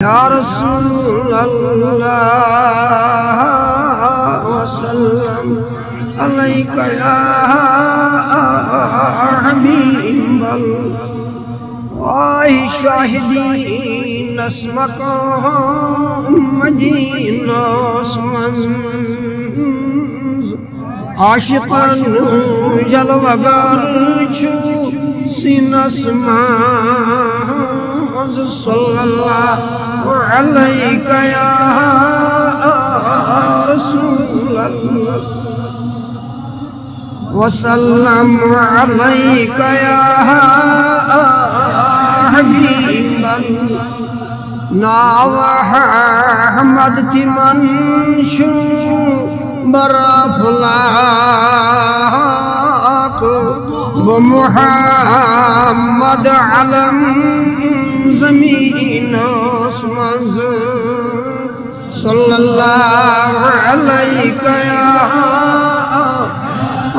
या रसूल अल्लाह वसल्लम अलैका या हबीब अल्लाह शाहिदीन अस्मका मदीना आशिक़न जलवगर छु सिनस माज़ सल्लल्लाहु अलैका या रसूल अल्लाह वसल्लम अलैका या हबीब अल्लाह नावह अहमद तिमन शु बराफलाक व मुहम्मद अलम ज़मीन आसमां सल्लल्लाहु अलैका या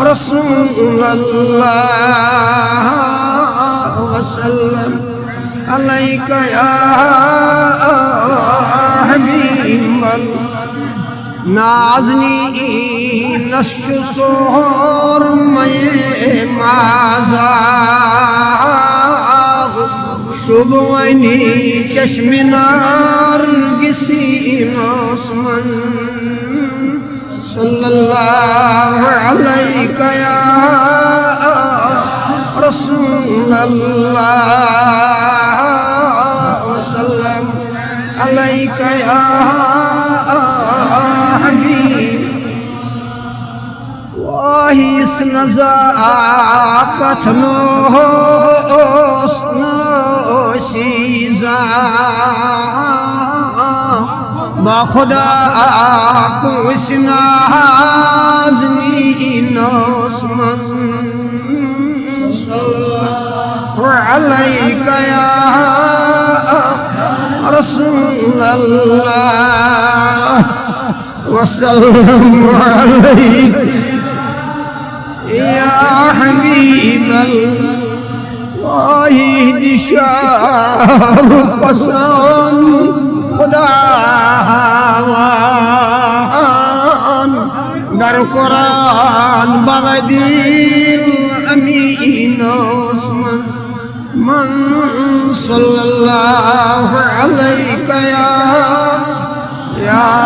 रसूल अल्लाह वसल्लम अलैका या हबीब नाज़नी नश्श सोहर में माज़ाग शुबवनी चश्मिनार किसी आसमान सल्लल्लाहु अलैका या रसूल अल्लाह वसल्लम अलैका या हबीब वाही इस नज़ाकत नो शीज़ा बाखुदा को इस नाज़नी नौसमन सल्लल्लाहु अलैका या रसूल अल्लाह वसल्लम अलैका या हबीब अल्लाह दिशार कसम खुदावान दर कुरान बगदिल अमीन मन सल्लल्लाहु अलैका या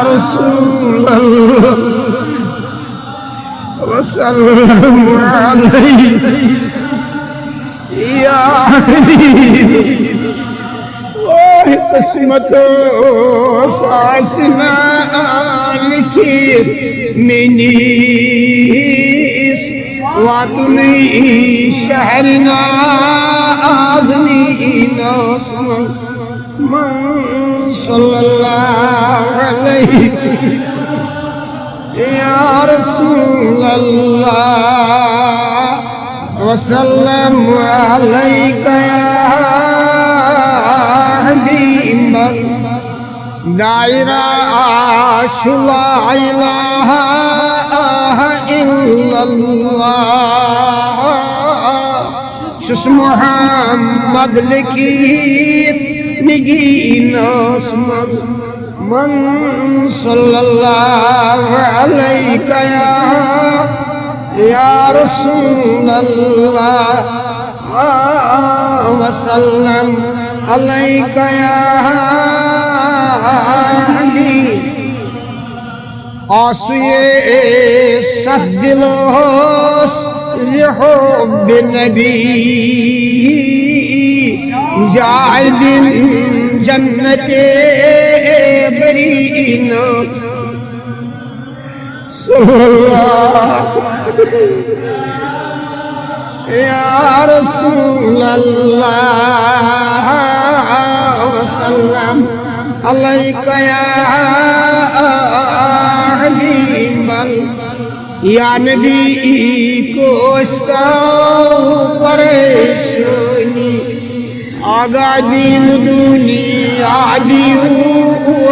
रसूल अल्लाह वसल्लम अलैका या हबीब किस्मत सासना लिखी मिनीस वातुनी शहरना आज़नी नौसमन मन सल्लल्लाहु अलैहि या रसूल अल्लाह वसल्लम अलैका या हबीब दायरा आशुला इलाहा इल्लल्लाह शुस मुहम्मद लिखीत निगीन मन सल्लल्लाहु अलैका या रसूल अल्लाह वसल्लम अलैका या हबीब आसुए सदिलोस ज़िहुब नबी जायदिन जन्नते बरीन सल्लल्लाहु या रसूल अल्लाह वसल्लम अलैका या हबीब या नबी को परेशानी आगादीन दूनी आदि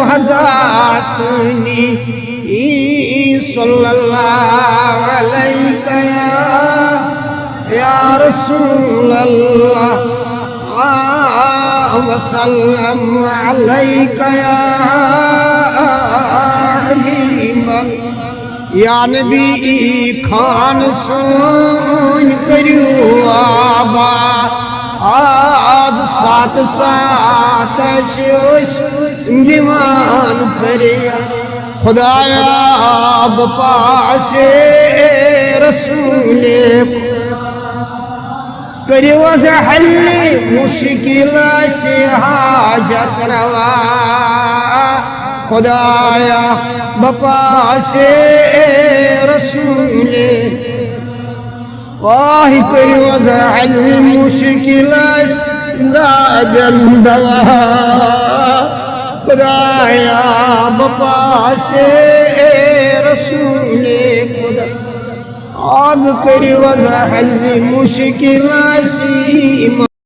हज़ासनी सल्लल्लाहु अलैका या रसूल अल्लाह वसल्लम अलैका या हबीबल या नबी खान सोन करियो आबाद साथ साथ दीवान करे खुदाया बपासे रसूले करियो हल मुश्किल से हाजत रवा खुदाया बपासे रसूले वाह करियो हल मुश्किल दादन दवा खुदाया बपासे रसूले खुदा आग करियो हल मुश्किल सी